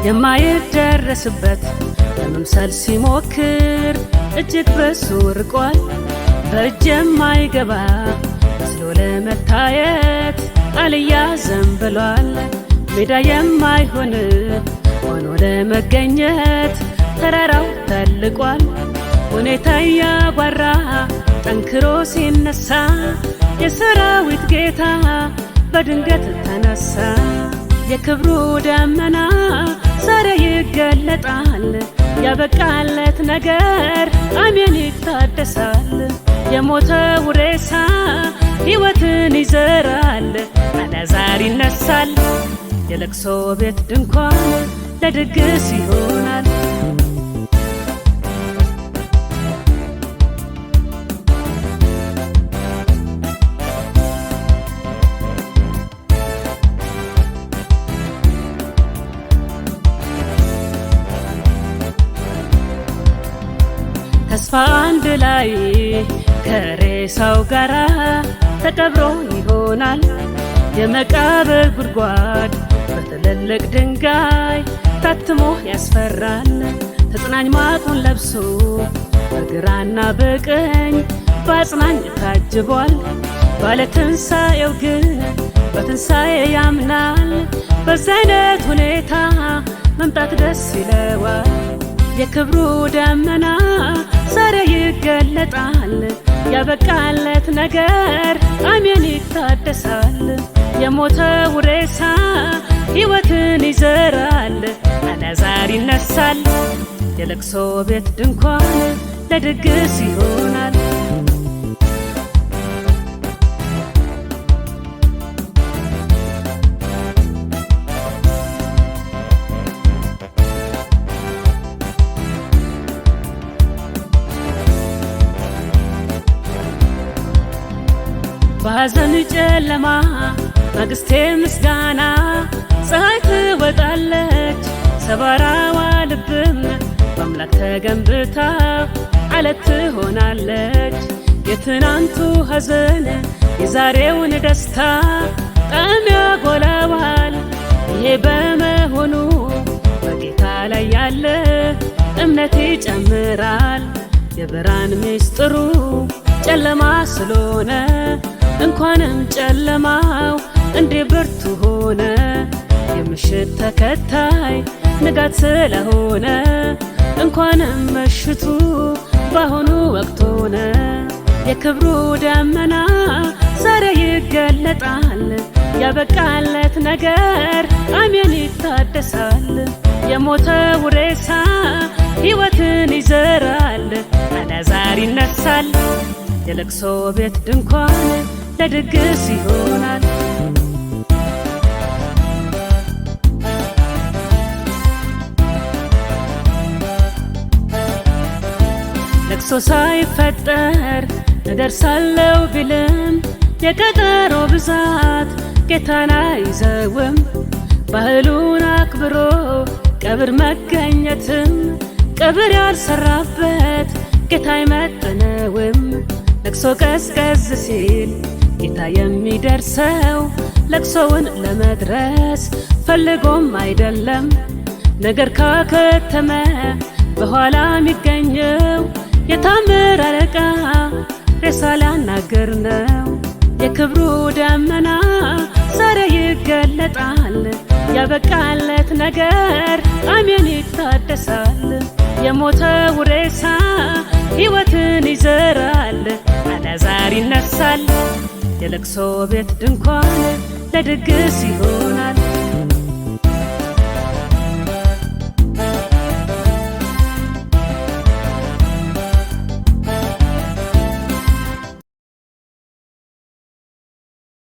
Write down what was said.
የማይደረስበት ለመምሰል ሲሞክር እጅግ በሱ ርቋል። በእጅ የማይገባ መስሎ ለመታየት አልያዘም ብሏል። ሜዳ የማይሆን ሆኖ ለመገኘት ተራራው ተልቋል። ሁኔታ ያጓራ ጠንክሮ ሲነሳ የሰራዊት ጌታ በድንገት ተነሳ። የክብሩ ደመና ዛሬ ይገለጣል። ያበቃለት ነገር አሜን ይታደሳል። የሞተው ሬሳ ሕይወትን ይዘራል። አልዓዛር ይነሳል። የለቅሶ ቤት ድንኳን ለድግስ ይሆናል። ተስፋ አንድ ላይ ከሬሳው ጋራ ተቀብሮ ይሆናል። የመቃብር ጉድጓድ በትልልቅ ድንጋይ ታትሞ ያስፈራል። ተጽናኝ ማቁን ለብሶ በግራና በቀኝ በአጽናኝ ታጅቧል። ባለትንሣኤው ግን በትንሣኤ ያምናል። በዛ አይነት ሁኔታ መምጣት ደስ ይለዋል። የክብሩ ደመና ዛሬ ይገለጣል። ያበቃለት ነገር አሜን ይታደሳል። የሞተው ሬሳ ሕይወትን ይዘራል። አልዓዛር ይነሳል። የለቅሶ ቤት ድንኳን ለድግስ ይሆናል። በሐዘን ጨለማ ማግስቴ ምስጋና ፀሐይ ትወጣለች። ሰባራዋ ልብም በአምላክ ተገንብታ ዓለት ትሆናለች። የትናንቱ ሐዘን የዛሬውን ደስታ ጣዕም ያጎላዋል። ይሄ በመሆኑ በጌታ ላይ ያለ እምነት ይጨምራል። የብርሃን ምስጢሩ ጨለማ ስለሆነ እንኳንም ጨለማው እንዴ ብርቱ ሆነ። የምሽት ተከታይ ንጋት ስለሆነ እንኳንም ምሽቱ በአሁኑ ወቅት ሆነ። የክብሩ ደመና ዛሬ ይገለጣል። ያበቃለት ነገር አሜን ይታደሳል። የሞተው ሬሳ ሕይወትን ይዘራል። አልዓዛር ይነሳል። የለቅሶ ቤት ድንኳን ለድግስ ይሆናል። ለቅሶ ሳይፈጠር እደርሳለሁ ቢልም የቀጠሮ ብዛት ጌታን አይዘውም። ባህሉን አክብሮ ቀብር መገኘትም ቀብር ያልሰራበት ጌታ አይመጥነውም። ለቅሶ ቀዝቀዝ ሲል ጌታ የሚደርሰው ለቅሶውን ለመድረስ ፈልጎም አይደለም። ነገር ካከተመ በኋላ የሚገኘው የታምር አለቃ ሬሳ ሊያናግር ነው። የክብሩ ደመና ዛሬ ይገለጣል። ያበቃለት ነገር አሜን ይታደሳል። የሞተው ሬሳ ሕይወትን ይዘራል። አልዓዛር ይነሳል። የለቅሶ ቤት ድንኳን ለድግስ ይሆናል።